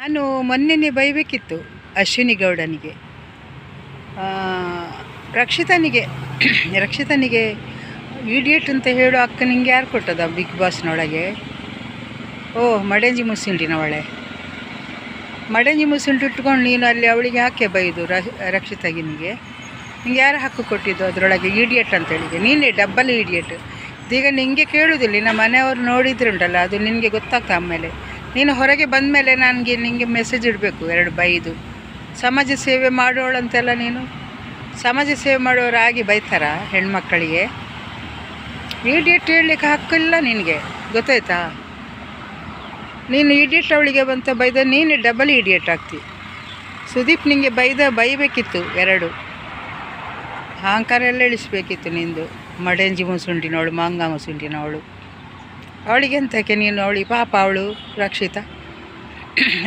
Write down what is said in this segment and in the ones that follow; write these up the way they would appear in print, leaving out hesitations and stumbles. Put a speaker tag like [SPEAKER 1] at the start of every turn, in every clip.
[SPEAKER 1] ನಾನು ಮೊನ್ನೆನೇ ಬೈಬೇಕಿತ್ತು ಅಶ್ವಿನಿ ಗೌಡನಿಗೆ, ರಕ್ಷಿತನಿಗೆ ರಕ್ಷಿತನಿಗೆ ಇಡಿಯಟ್ ಅಂತ ಹೇಳೋ ಅಕ್ಕ ನಿಂಗೆ ಯಾರು ಕೊಟ್ಟದ ಬಿಗ್ ಬಾಸ್ನೊಳಗೆ? ಮಡಂಜಿ ಮುಸ್ಸಿಂಟಿನವಳೆ. ಮಡಂಜಿ ಮುಸ್ಸಿಂಟು ಇಟ್ಕೊಂಡು ನೀನು ಅಲ್ಲಿ ಅವಳಿಗೆ ಹಾಕಿ ಬೈದು ರಕ್ಷಿತಗಿನಿಗೆ ನಿಂಗೆ ಯಾರು ಹಕ್ಕು ಕೊಟ್ಟಿದ್ದು ಅದರೊಳಗೆ ಇಡಿಯಟ್ ಅಂತೇಳಿದೆ? ನೀನೇ ಡಬ್ಬಲ್ ಇಡಿಯಟ್. ಇದೀಗ ನಿನಗೆ ಕೇಳೋದಿಲ್ಲ, ನಮ್ಮ ಮನೆಯವರು ನೋಡಿದ್ರುಂಟಲ್ಲ, ಅದು ನಿನಗೆ ಗೊತ್ತಾಗ್ತಾ. ಆಮೇಲೆ ನೀನು ಹೊರಗೆ ಬಂದ ಮೇಲೆ ನಿನಗೆ ಮೆಸೇಜ್ ಇಡಬೇಕು, 2 ಬೈದು. ಸಮಾಜ ಸೇವೆ ಮಾಡೋಳಂತೆಲ್ಲ ನೀನು. ಸಮಾಜ ಸೇವೆ ಮಾಡೋರಾಗಿ ಬೈತಾರ ಹೆಣ್ಮಕ್ಕಳಿಗೆ? ಇಡಿಯಟ್ ಹೇಳಲಿಕ್ಕೆ ಹಕ್ಕಿಲ್ಲ ನಿನಗೆ, ಗೊತ್ತಾಯ್ತಾ? ನೀನು ಇಡಿಯಟ್ ಅವಳಿಗೆ ಬಂತ ಬೈದ ನೀನು ಡಬಲ್ ಇಡಿಯಟ್ ಆಗ್ತಿ. ಸುದೀಪ್ ನಿನಗೆ ಬೈಬೇಕಿತ್ತು 2. ಅಹಂಕಾರ ಎಲ್ಲ ಇಳಿಸ್ಬೇಕಿತ್ತು ನಿಂದು. ಮಡಂಜಿ ಮುಸುಂಟಿನವಳು, ಮಂಗ ಮುಸುಂಟಿನವಳು. ಅವಳಿಗೆ ಎಂತಕ್ಕೆ ನೀನು? ಅವಳಿಗೆ ಪಾಪ, ಅವಳು ರಕ್ಷಿತಾ,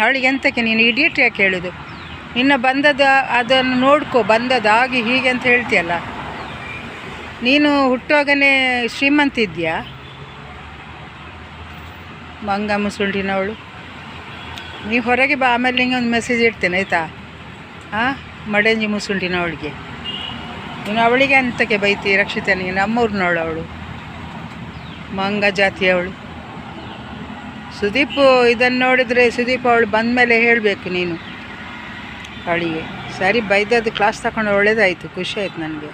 [SPEAKER 1] ಅವಳಿಗೆ ಎಂತಕ್ಕೆ ನೀನು ಇಡಿಯಟ್ ಯಾಕೆ ಹೇಳೋದು? ನಿನ್ನ ಬಂದದ ಅದನ್ನು ನೋಡ್ಕೊ, ಬಂದದ ಹಾಗೆ ಹೀಗೆ ಅಂತ ಹೇಳ್ತೀಯಲ್ಲ. ನೀನು ಹುಟ್ಟುವಾಗನೇ ಶ್ರೀಮಂತ ಇದೆಯಾ? ಮಂಗ ಮುಸುಂಟಿನವಳು. ನೀವು ಹೊರಗೆ ಬಾ, ಆಮೇಲೆ ನಿಂಗೆ ಒಂದು ಮೆಸೇಜ್ ಇಡ್ತೇನೆ ಆಯಿತಾ? ಮಡಂಜಿ ಮುಸುಂಟಿನವಳಿಗೆ ನೀನು ಅವಳಿಗೆ ಅಂತಕ್ಕೆ ಬೈತಿ ರಕ್ಷಿತನಿಗೆ? ನಮ್ಮೂರಿನವಳು ಅವಳು, ಮಂಗ ಜಾತಿಯವಳು. ಸುದೀಪ್ ಇದನ್ನು ನೋಡಿದರೆ ಸುದೀಪ್ ಅವಳು ಬಂದ ಮೇಲೆ ಹೇಳಬೇಕು ನೀನು ಅವಳಿಗೆ. ಸರಿ, ಬೈದದ್ದು ಕ್ಲಾಸ್ ತಗೊಂಡು ಒಳ್ಳೇದಾಯಿತು, ಖುಷಿ ಆಯ್ತು ನನಗೆ.